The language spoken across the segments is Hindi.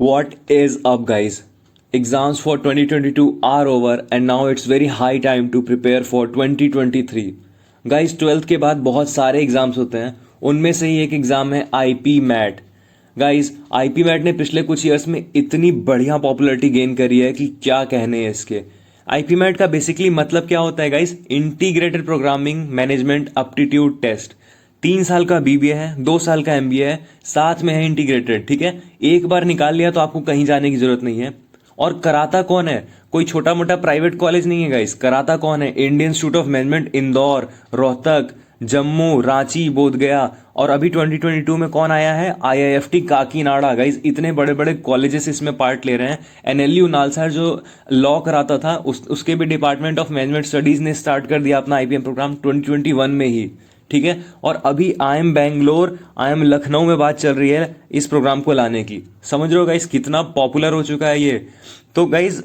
What is up, guys? Exams for 2022 are over and now it's very high time to prepare for 2023. Guys 12th के बाद बहुत सारे एग्जाम्स होते हैं, उनमें से ही एक एग्ज़ाम है IPMAT. Guys IPMAT ने पिछले कुछ ईयर्स में इतनी बढ़िया पॉपुलैरिटी गेन करी है कि क्या कहने हैं इसके। आईपी मैट का बेसिकली मतलब क्या होता है guys? Integrated programming management aptitude test. 3 साल का बीबीए है, 2 साल का एमबीए है, साथ में है इंटीग्रेटेड। ठीक है, एक बार निकाल लिया तो आपको कहीं जाने की जरूरत नहीं है। और कराता कौन है? कोई छोटा मोटा प्राइवेट कॉलेज नहीं है गाइस। कराता कौन है? Indian Institute of Management Indore, Rohtak, Jammu, Ranchi, Bodhgaya. और अभी 2022 में कौन आया है? आईआईएफटी काकीनाडा। गाइस इतने बड़े बड़े कॉलेजेस इसमें पार्ट ले रहे हैं। एनएलयू नालसार जो लॉ कराता था उसके भी डिपार्टमेंट ऑफ मैनेजमेंट स्टडीज ने स्टार्ट कर दिया अपना आईपीएम प्रोग्राम 2021 में ही। ठीक है, और अभी I am Bangalore, I am Lucknow में बात चल रही है इस प्रोग्राम को लाने की। समझ रहे हो गाइस कितना पॉपुलर हो चुका है ये। तो गाइस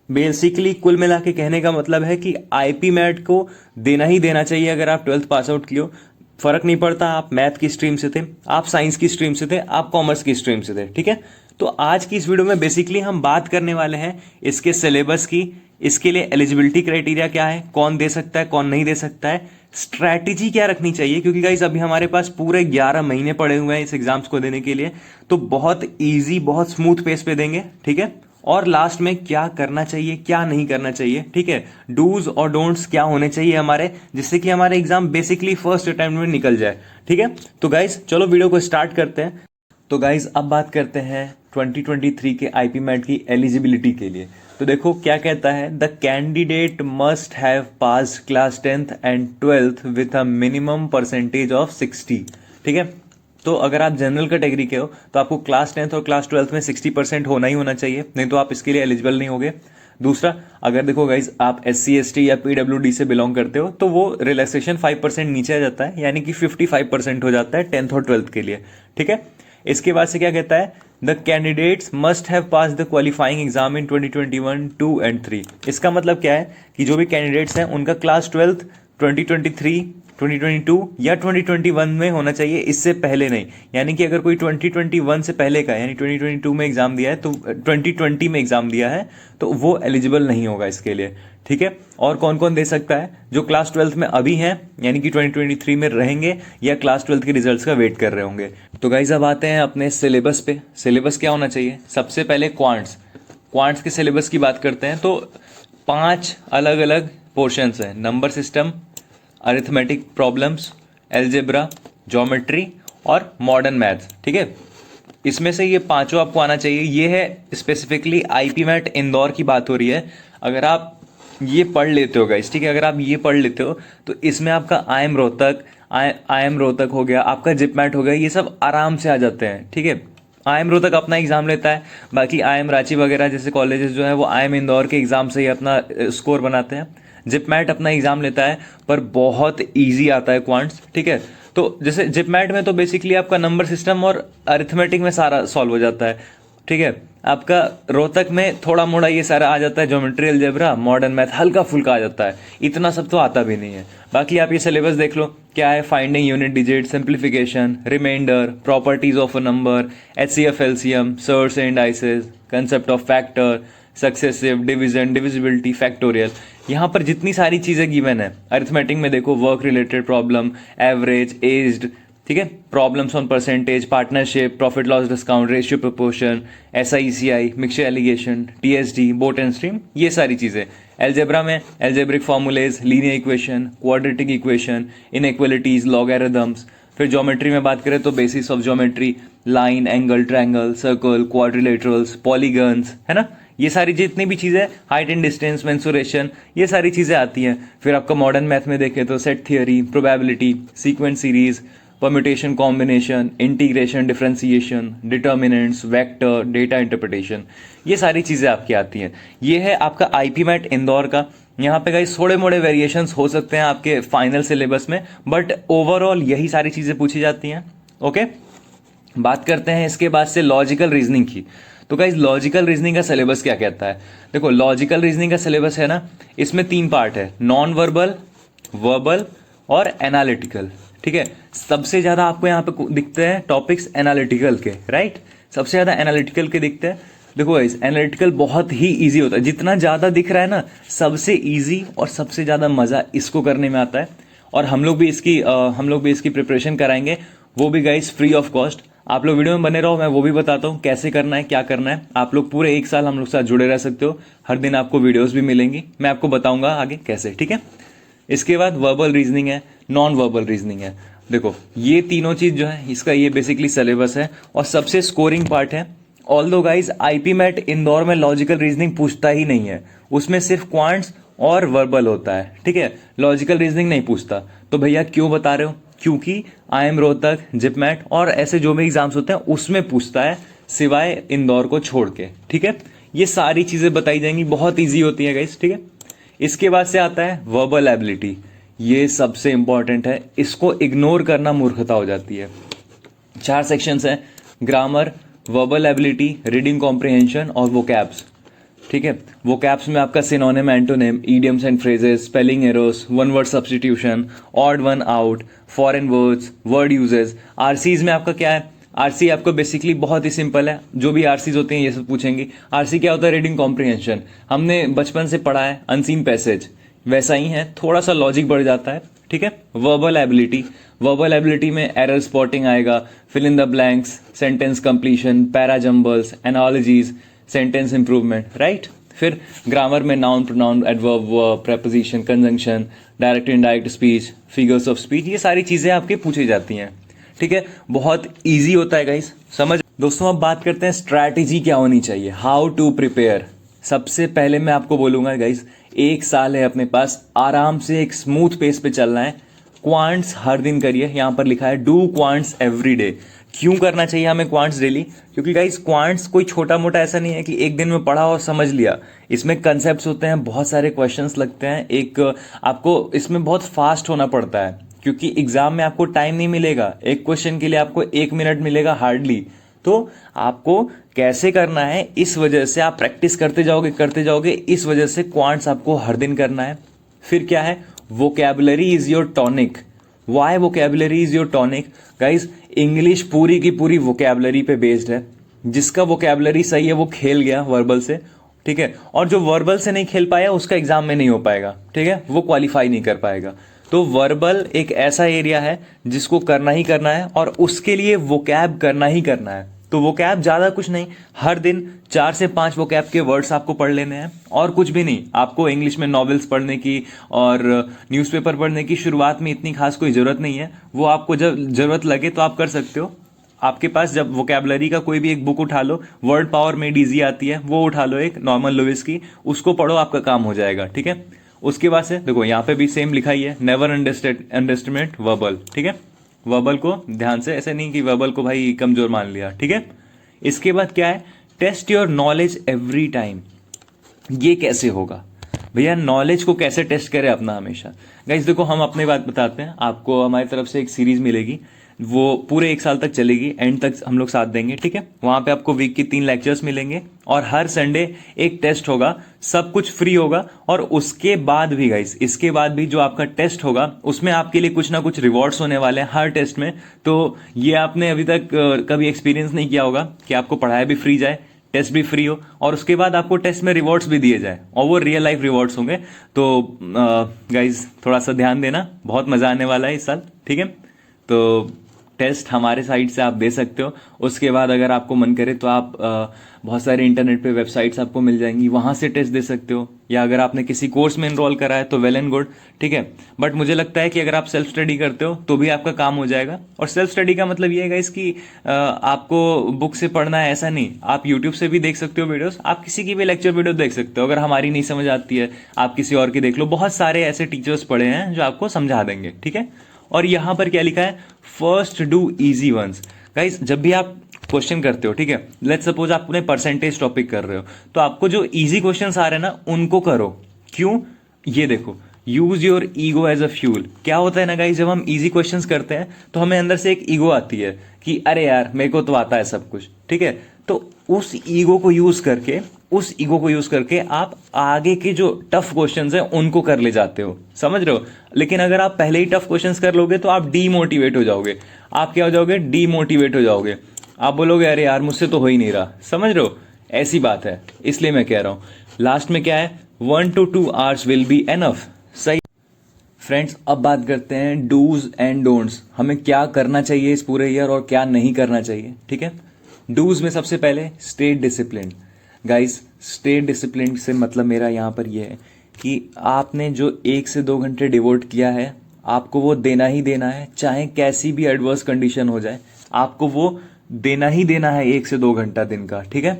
बेसिकली कुल मिला के कहने का मतलब है कि आईपी मैट को देना ही देना चाहिए अगर आप 12th पास आउट किए हो। फर्क नहीं पड़ता आप मैथ की स्ट्रीम से थे, आप साइंस की स्ट्रीम से थे, आप कॉमर्स की स्ट्रीम से थे। ठीक है, तो आज की इस वीडियो में बेसिकली हम बात करने वाले हैं इसके सिलेबस की, इसके लिए एलिजिबिलिटी क्राइटेरिया क्या है, कौन दे सकता है कौन नहीं दे सकता है, स्ट्रैटेजी क्या रखनी चाहिए, क्योंकि गाइस अभी हमारे पास पूरे 11 महीने पड़े हुए हैं इस एग्जाम्स को देने के लिए। तो बहुत ईजी बहुत स्मूथ पेस पे देंगे। ठीक है, और लास्ट में क्या करना चाहिए क्या नहीं करना चाहिए। ठीक है, डूज और डोंट्स क्या होने चाहिए हमारे, जिससे कि हमारे एग्जाम बेसिकली फर्स्ट अटेम्प्ट में निकल जाए। ठीक है, तो गाइस चलो वीडियो को स्टार्ट करते हैं। तो गाइस अब बात करते हैं 2023 के आईपी मैट की एलिजिबिलिटी के लिए। तो देखो क्या कहता है, the candidate must have passed class 10th and 12th with a minimum percentage of 60। ठीक है, तो अगर आप जनरल कैटेगरी के हो तो आपको क्लास 10th और क्लास 12th में 60% होना ही होना चाहिए, नहीं तो आप इसके लिए एलिजिबल नहीं होगे। दूसरा, अगर देखो गाइज आप SC ST या PWD से बिलोंग करते हो तो वो रिलैक्सेशन 5% नीचे आ जाता है, यानी कि 55% हो जाता है 10th और 12th के लिए। ठीक है, इसके बाद से क्या कहता है, the candidates must have pass the qualifying exam in 2021 2 and 3। इसका मतलब क्या है कि जो भी कैंडिडेट्स हैं उनका क्लास 12th 2023 2022 या 2021 में होना चाहिए, इससे पहले नहीं। यानी कि अगर कोई 2021 से पहले का यानी 2022 में एग्जाम दिया है तो 2020 में एग्जाम दिया है तो वो एलिजिबल नहीं होगा इसके लिए। ठीक है, और कौन कौन दे सकता है? जो क्लास 12th में अभी हैं यानी कि 2023 में रहेंगे या क्लास 12th के रिजल्ट्स का वेट कर रहे होंगे। तो गाइज अब आते हैं अपने सिलेबस पे। सिलेबस क्या होना चाहिए? सबसे पहले क्वांट्स के सिलेबस की बात करते हैं तो 5 अलग अलग पोर्शंस हैं। Number system, arithmetic problems, algebra, geometry और मॉडर्न मैथ्स। ठीक है, इसमें से ये पांचों आपको आना चाहिए। ये है स्पेसिफिकली आईपी मैट इंदौर की बात हो रही है। अगर आप ये पढ़ लेते हो गाइस, ठीक है, अगर आप ये पढ़ लेते हो तो इसमें आपका आई एम रोहतक हो गया, आपका जिप मैट हो गया, ये सब आराम से आ जाते हैं। ठीक है, आई एम रोहतक अपना एग्जाम लेता है, बाकी आई एम रांची वगैरह जैसे कॉलेजेस जो है वो आई एम इंदौर के एग्जाम से ही अपना स्कोर बनाते हैं। जिप मैट अपना एग्जाम लेता है पर बहुत इजी आता है क्वांट्स। ठीक है, तो जैसे जिप मैट में तो बेसिकली आपका नंबर सिस्टम और अरिथमेटिक में सारा सॉल्व हो जाता है। ठीक है, आपका रोहतक में थोड़ा मोड़ा ये सारा आ जाता है, ज्योमेट्री, अलजेब्रा, मॉडर्न मैथ हल्का फुल्का आ जाता है, इतना सब तो आता भी नहीं है। बाकी आप ये सिलेबस देख लो क्या है, finding unit digit, simplification, remainder, properties of a number, HCF LCM, surds and आइसेस, concept of factor, successive, division, divisibility, factorial. यहाँ पर जितनी सारी चीज़ें गिवन है, अरिथमेटिक में देखो work related problem, average, aged, ठीक है, problems on percentage, partnership, profit loss discount, ratio proportion, SIECI, mixture allegation, TSD, boat and stream, ये सारी चीज़ें। एल्जेब्रा में algebraic formulas, linear equation, quadratic equation, inequalities, logarithms. फिर ज्योमेट्री में बात करें तो basis of geometry, line, angle, triangle, circle, quadrilaterals, polygons, है ना, ये सारी जितनी भी चीज़ें, हाइट एंड डिस्टेंस, मेंसुरेशन, ये सारी चीज़ें आती हैं। फिर आपका मॉडर्न मैथ में देखें तो set theory, probability, sequence series, permutation, combination, integration, differentiation, determinants, vector, data interpretation, ये सारी चीज़ें आपकी आती हैं। ये है आपका आईपी मैट इंदौर का। यहाँ पे गाइस थोड़े मोड़े वेरिएशंस हो सकते हैं आपके फाइनल सिलेबस में, बट ओवरऑल यही सारी चीज़ें पूछी जाती हैं। ओके, बात करते हैं इसके बाद से लॉजिकल रीजनिंग की। तो गाइस लॉजिकल रीजनिंग का सिलेबस क्या कहता है? देखो लॉजिकल रीजनिंग का सिलेबस है ना, इसमें 3 पार्ट है, नॉन वर्बल, वर्बल और एनालिटिकल। ठीक है, सबसे ज्यादा आपको यहाँ पे दिखते हैं टॉपिक्स एनालिटिकल के, राइट। सबसे ज़्यादा एनालिटिकल के दिखते हैं। देखो गाइस, एनालिटिकल बहुत ही इजी होता है, जितना ज़्यादा दिख रहा है ना, सबसे इजी और सबसे ज़्यादा मज़ा इसको करने में आता है। और हम लोग भी इसकी प्रिपरेशन कराएंगे, वो भी गाइस फ्री ऑफ कॉस्ट। आप लोग वीडियो में बने रहो, मैं वो भी बताता हूँ कैसे करना है, क्या करना है। आप लोग पूरे 1 साल हम लोग साथ जुड़े रह सकते हो, हर दिन आपको वीडियोस भी मिलेंगी, मैं आपको बताऊंगा आगे कैसे, ठीक है। इसके बाद वर्बल रीजनिंग है, नॉन वर्बल रीजनिंग है। देखो ये तीनों चीज़ जो है, इसका ये बेसिकली सिलेबस है और सबसे स्कोरिंग पार्ट है। Although guys IPMAT Indore में लॉजिकल रीजनिंग पूछता ही नहीं है, उसमें सिर्फ क्वांट्स और वर्बल होता है, ठीक है, लॉजिकल रीजनिंग नहीं पूछता। तो भैया क्यों बता रहे हो? क्योंकि IIM रोहतक, जिपमैट और ऐसे जो भी एग्जाम्स होते हैं उसमें पूछता है, सिवाय इंदौर को छोड़ के, ठीक है। ये सारी चीज़ें बताई जाएंगी, बहुत ईजी होती है गाइज, ठीक है। इसके बाद से आता है वर्बल एबिलिटी, ये सबसे इंपॉर्टेंट है, इसको इग्नोर करना मूर्खता हो जाती है। 4 सेक्शंस हैं, grammar, verbal ability, reading comprehension और वोकैब्स, ठीक है। वोकैब्स में आपका synonym, antonym, idioms and phrases, spelling errors, one word substitution, odd one out, foreign words, word uses. RCs में आपका क्या है? आरसी आपको बेसिकली बहुत ही सिंपल है, जो भी आरसीज होते हैं ये सब पूछेंगे। आरसी क्या होता है? रीडिंग कॉम्प्रिहेंशन, हमने बचपन से पढ़ा है, अनसीन पैसेज, वैसा ही है, थोड़ा सा लॉजिक बढ़ जाता है, ठीक है। वर्बल एबिलिटी, वर्बल एबिलिटी में एरर स्पॉटिंग आएगा, fill in the blanks, sentence completion, para jumbles, analogies, sentence improvement, right. फिर ग्रामर में noun, pronoun, adverb, verb, preposition, conjunction, direct indirect speech, figures of speech, ये सारी चीज़ें आपकी पूछी जाती हैं, ठीक है। बहुत ईजी होता है गाइस, समझ। दोस्तों अब बात करते हैं स्ट्रैटेजी क्या होनी चाहिए, हाउ टू प्रिपेयर। सबसे पहले मैं आपको बोलूंगा गाइस, 1 साल है अपने पास, आराम से एक स्मूथ पेस पे चलना है। क्वांट्स हर दिन करिए, यहाँ पर लिखा है डू क्वांट्स एवरी डे। क्यों करना चाहिए हमें क्वांट्स डेली? क्योंकि गाइस क्वांट्स कोई छोटा मोटा ऐसा नहीं है कि एक दिन में पढ़ा और समझ लिया। इसमें कंसेप्ट्स होते हैं, बहुत सारे क्वेश्चंस लगते हैं, एक आपको इसमें बहुत फास्ट होना पड़ता है, क्योंकि एग्जाम में आपको टाइम नहीं मिलेगा, एक क्वेश्चन के लिए आपको 1 मिनट मिलेगा हार्डली। तो आपको कैसे करना है, इस वजह से आप प्रैक्टिस करते जाओगे, इस वजह से क्वांट्स आपको हर दिन करना है। फिर क्या है? Vocabulary is your tonic. Why vocabulary is your tonic? Guys English पूरी की पूरी वोकैबुलरी पे बेस्ड है, जिसका वोकैबुलरी सही है वो खेल गया वर्बल से, ठीक है। और जो वर्बल से नहीं खेल पाया उसका एग्जाम में नहीं हो पाएगा, ठीक है, वो क्वालिफाई नहीं कर पाएगा। तो वर्बल एक ऐसा एरिया है जिसको करना ही करना है, और उसके लिए वोकैब करना ही करना है। तो वोकैब ज़्यादा कुछ नहीं, हर दिन 4 से 5 वोकैब के वर्ड्स आपको पढ़ लेने हैं, और कुछ भी नहीं। आपको इंग्लिश में नॉवेल्स पढ़ने की और न्यूज़पेपर पढ़ने की शुरुआत में इतनी खास कोई ज़रूरत नहीं है, वो आपको जब ज़रूरत लगे तो आप कर सकते हो। आपके पास जब वोकैबुलरी का कोई भी एक बुक उठा लो, वर्ड पावर मेड इजी आती है, वो उठा लो, एक नॉर्मन लुइस की, उसको पढ़ो, आपका काम हो जाएगा, ठीक है। उसके बाद से देखो यहाँ पे भी सेम लिखा ही है, नेवर अंडरएस्टिमेट वर्बल, ठीक है। वर्बल को ध्यान से, ऐसे नहीं कि वर्बल को भाई कमजोर मान लिया, ठीक है। इसके बाद क्या है? Test your knowledge every time. ये कैसे होगा भैया? नॉलेज को कैसे टेस्ट करें अपना हमेशा? गाइस देखो, हम अपनी बात बताते हैं, आपको हमारी तरफ से एक सीरीज मिलेगी, वो पूरे 1 साल तक चलेगी, एंड तक हम लोग साथ देंगे, ठीक है। वहां पे आपको वीक की 3 लेक्चर्स मिलेंगे और हर संडे एक टेस्ट होगा, सब कुछ फ्री होगा। और उसके बाद भी गाइस, इसके बाद भी जो आपका टेस्ट होगा उसमें आपके लिए कुछ ना कुछ रिवॉर्ड्स होने वाले हैं हर टेस्ट में। तो ये आपने अभी तक कभी एक्सपीरियंस नहीं किया होगा कि आपको पढ़ाया भी फ्री जाए, टेस्ट भी फ्री हो, और उसके बाद आपको टेस्ट में रिवॉर्ड्स भी दिए जाए, और वो रियल लाइफ रिवॉर्ड्स होंगे। तो गाइज थोड़ा सा ध्यान देना, बहुत मज़ा आने वाला है इस साल, ठीक है। तो टेस्ट हमारे साइड से आप दे सकते हो। उसके बाद अगर आपको मन करे तो आप बहुत सारे इंटरनेट पे वेबसाइट्स आपको मिल जाएंगी, वहाँ से टेस्ट दे सकते हो, या अगर आपने किसी कोर्स में इनरोल करा है तो वेल एंड गुड, ठीक है। बट मुझे लगता है कि अगर आप सेल्फ स्टडी करते हो तो भी आपका काम हो जाएगा। और सेल्फ स्टडी का मतलब ये है गाइस कि आपको बुक से पढ़ना है ऐसा नहीं, आप यूट्यूब से भी देख सकते हो वीडियोस, आप किसी की भी लेक्चर वीडियो देख सकते हो। अगर हमारी नहीं समझ आती है आप किसी और की देख लो, बहुत सारे ऐसे टीचर्स पढ़े हैं जो आपको समझा देंगे, ठीक है। और यहाँ पर क्या लिखा है? First do easy ones. Guys जब भी आप क्वेश्चन करते हो, ठीक है, लेट्स सपोज आप अपने परसेंटेज टॉपिक कर रहे हो, तो आपको जो इजी क्वेश्चंस आ रहे हैं ना उनको करो। क्यों? ये देखो, use your ego as a fuel. क्या होता है ना गाइस, जब हम इजी क्वेश्चंस करते हैं तो हमें अंदर से एक ईगो आती है कि अरे यार मेरे को तो आता है सब कुछ, ठीक है। तो उस ईगो को यूज करके आप आगे के जो टफ क्वेश्चंस हैं उनको कर ले जाते हो, समझ रहे हो। लेकिन अगर आप पहले ही टफ क्वेश्चंस कर लोगे तो आप डीमोटिवेट हो जाओगे। आप क्या हो जाओगे? डीमोटिवेट हो जाओगे। आप बोलोगे अरे यार मुझसे तो हो ही नहीं रहा, समझ रहे हो, ऐसी बात है, इसलिए मैं कह रहा हूँ लास्ट में क्या है, 1 to 2 hours will be enough. सही फ्रेंड्स, अब बात करते हैं डूज एंड डोंट्स, हमें क्या करना चाहिए इस पूरे ईयर और क्या नहीं करना चाहिए। ठीक है, डूज में सबसे पहले stay discipline. Guys, stay discipline से मतलब मेरा यहाँ पर यह है कि आपने जो 1 से 2 घंटे डिवोट किया है, आपको वो देना ही देना है, चाहे कैसी भी एडवर्स कंडीशन हो जाए, आपको वो देना ही देना है 1 से 2 घंटा दिन का। ठीक है,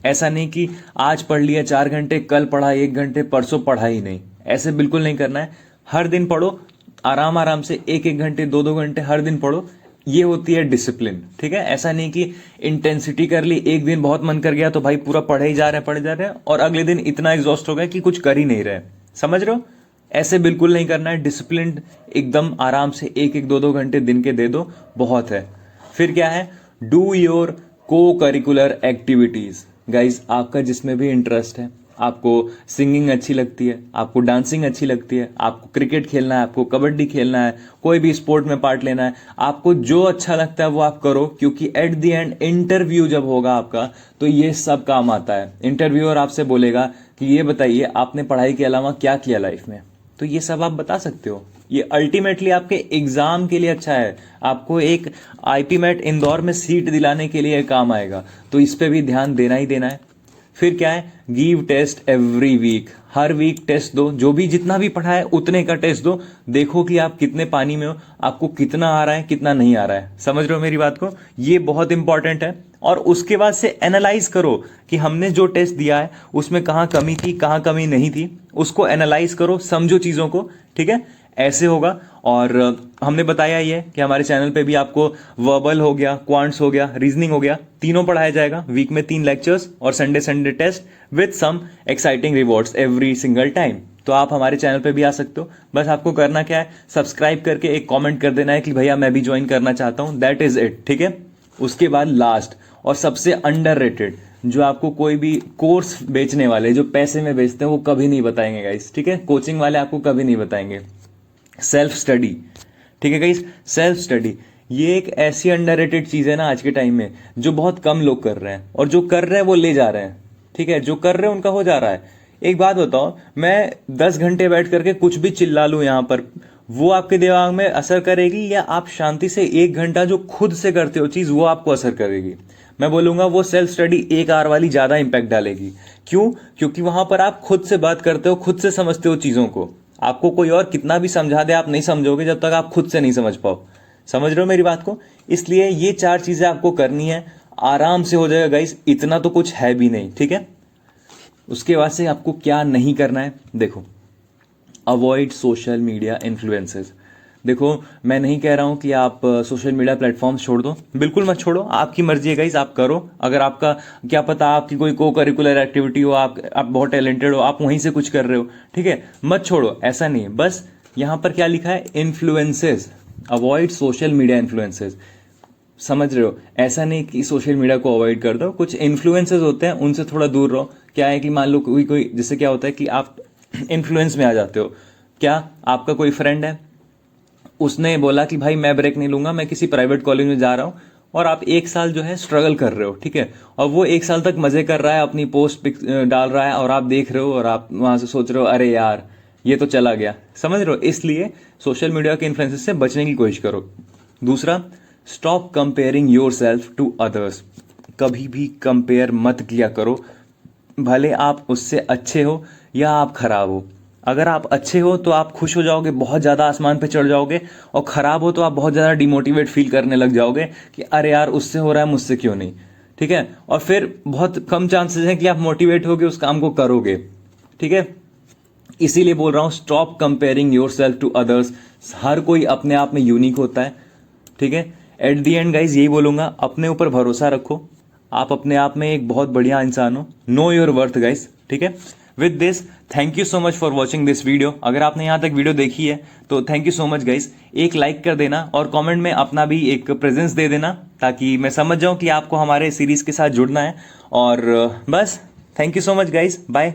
ऐसा नहीं कि आज पढ़ लिया 4 घंटे, कल पढ़ा 1 घंटे, परसों पढ़ा ही नहीं, ऐसे बिल्कुल नहीं करना है। हर दिन पढ़ो, आराम आराम से 1 1 घंटे 2 2 घंटे हर दिन पढ़ो, ये होती है डिसिप्लिन। ठीक है, ऐसा नहीं कि इंटेंसिटी कर ली, एक दिन बहुत मन कर गया तो भाई पूरा पढ़े ही जा रहे हैं पढ़े जा रहे हैं, और अगले दिन इतना एग्जॉस्ट हो गया कि कुछ कर ही नहीं रहे। समझ रहे हो, ऐसे बिल्कुल नहीं करना है। डिसिप्लिन एकदम आराम से 1 1 2 2 घंटे दिन के दे दो, बहुत है। फिर क्या है, डू योर को करिकुलर एक्टिविटीज। गाइज, आपका जिसमें भी इंटरेस्ट है, आपको सिंगिंग अच्छी लगती है, आपको डांसिंग अच्छी लगती है, आपको क्रिकेट खेलना है, आपको कबड्डी खेलना है, कोई भी स्पोर्ट में पार्ट लेना है, आपको जो अच्छा लगता है वो आप करो, क्योंकि एट द एंड इंटरव्यू जब होगा आपका तो ये सब काम आता है। इंटरव्यूअर आपसे बोलेगा कि ये बताइए आपने पढ़ाई के अलावा क्या किया लाइफ में, तो ये सब आप बता सकते हो। ये अल्टीमेटली आपके एग्जाम के लिए अच्छा है, आपको एक आईपी मैट इंदौर में सीट दिलाने के लिए काम आएगा, तो इस पे भी ध्यान देना ही देना है। फिर क्या है, गिव टेस्ट एवरी वीक, हर वीक टेस्ट दो, जो भी जितना भी पढ़ा है उतने का टेस्ट दो, देखो कि आप कितने पानी में हो, आपको कितना आ रहा है कितना नहीं आ रहा है। समझ रहे हो मेरी बात को, ये बहुत इंपॉर्टेंट है। और उसके बाद से एनालाइज करो कि हमने जो टेस्ट दिया है उसमें कहाँ कमी थी कहाँ कमी नहीं थी, उसको एनालाइज करो, समझो चीज़ों को। ठीक है, ऐसे होगा। और हमने बताया ये कि हमारे चैनल पे भी आपको वर्बल हो गया, क्वांट्स हो गया, रीजनिंग हो गया, तीनों पढ़ाया जाएगा। वीक में 3 लेक्चर्स और Sunday Sunday test with some exciting rewards every single time. तो आप हमारे चैनल पे भी आ सकते हो, बस आपको करना क्या है, सब्सक्राइब करके एक कमेंट कर देना है कि भैया मैं भी ज्वाइन करना चाहता हूँ, दैट इज इट। ठीक है, उसके बाद लास्ट और सबसे अंडररेटेड, जो आपको कोई भी कोर्स बेचने वाले जो पैसे में बेचते हैं वो कभी नहीं बताएंगे गाइस। ठीक है, कोचिंग वाले आपको कभी नहीं बताएंगे, सेल्फ स्टडी। ठीक है गाइस, सेल्फ स्टडी ये एक ऐसी अंडररेटेड चीज है ना आज के टाइम में, जो बहुत कम लोग कर रहे हैं, और जो कर रहे हैं वो ले जा रहे हैं। ठीक है, जो कर रहे हैं उनका हो जा रहा है। एक बात बताओ, मैं 10 घंटे बैठ करके कुछ भी चिल्ला लूं यहां पर, वो आपके दिमाग में असर करेगी, या आप शांति से 1 घंटा जो खुद से करते हो चीज वो आपको असर करेगी? मैं बोलूंगा वो सेल्फ स्टडी 1 आवर वाली ज्यादा इंपैक्ट डालेगी। क्यों? क्योंकि वहां पर आप खुद से बात करते हो, खुद से समझते हो चीजों को। आपको कोई और कितना भी समझा दे, आप नहीं समझोगे जब तक आप खुद से नहीं समझ पाओ। समझ रहे हो मेरी बात को? इसलिए ये 4 चीजें आपको करनी है, आराम से हो जाएगा गाइस, इतना तो कुछ है भी नहीं। ठीक है, उसके बाद से आपको क्या नहीं करना है, देखो, अवॉइड सोशल मीडिया इन्फ्लुएंसेस। देखो, मैं नहीं कह रहा हूं कि आप सोशल मीडिया प्लेटफॉर्म्स छोड़ दो, बिल्कुल मत छोड़ो, आपकी मर्जी है गाइस, आप करो। अगर आपका क्या पता आपकी कोई को करिकुलर एक्टिविटी हो, आप बहुत टैलेंटेड हो, आप वहीं से कुछ कर रहे हो, ठीक है, मत छोड़ो, ऐसा नहीं है। बस यहां पर क्या लिखा है, influences, avoid social media influences. समझ रहे हो, ऐसा नहीं कि सोशल मीडिया को अवॉइड कर दो, कुछ इन्फ्लुएंसेस होते हैं उनसे थोड़ा दूर रहो। क्या है कि मान लो कोई कोई जैसे क्या होता है कि आप इन्फ्लुएंस में आ जाते हो। क्या आपका कोई फ्रेंड है, उसने बोला कि भाई मैं ब्रेक नहीं लूंगा, मैं किसी प्राइवेट कॉलेज में जा रहा हूं, और आप 1 साल जो है स्ट्रगल कर रहे हो, ठीक है, और वो 1 साल तक मजे कर रहा है, अपनी पोस्ट डाल रहा है, और आप देख रहे हो, और आप वहां से सोच रहे हो अरे यार ये तो चला गया। समझ रहे हो, इसलिए सोशल मीडिया के इन्फ्लुएंसेस से बचने की कोशिश करो। दूसरा, stop comparing yourself to others. कभी भी कंपेयर मत किया करो, भले आप उससे अच्छे हो या आप खराब हो। अगर आप अच्छे हो तो आप खुश हो जाओगे, बहुत ज़्यादा आसमान पे चढ़ जाओगे, और ख़राब हो तो आप बहुत ज़्यादा डिमोटिवेट फील करने लग जाओगे कि अरे यार उससे हो रहा है मुझसे क्यों नहीं। ठीक है, और फिर बहुत कम चांसेस हैं कि आप मोटिवेट होगे उस काम को करोगे। ठीक है, इसीलिए बोल रहा हूँ, stop comparing yourself to others. हर कोई अपने आप में यूनिक होता है। ठीक है, एट दी एंड गाइज यही बोलूँगा, अपने ऊपर भरोसा रखो, आप अपने आप में एक बहुत बढ़िया इंसान हो। Know your worth guys. ठीक है, with this thank you so much for watching this video. अगर आपने यहाँ तक वीडियो देखी है तो thank you so much guys. एक लाइक कर देना और कमेंट में अपना भी एक प्रेजेंस दे देना, ताकि मैं समझ जाऊँ कि आपको हमारे सीरीज के साथ जुड़ना है। और बस thank you so much guys, bye.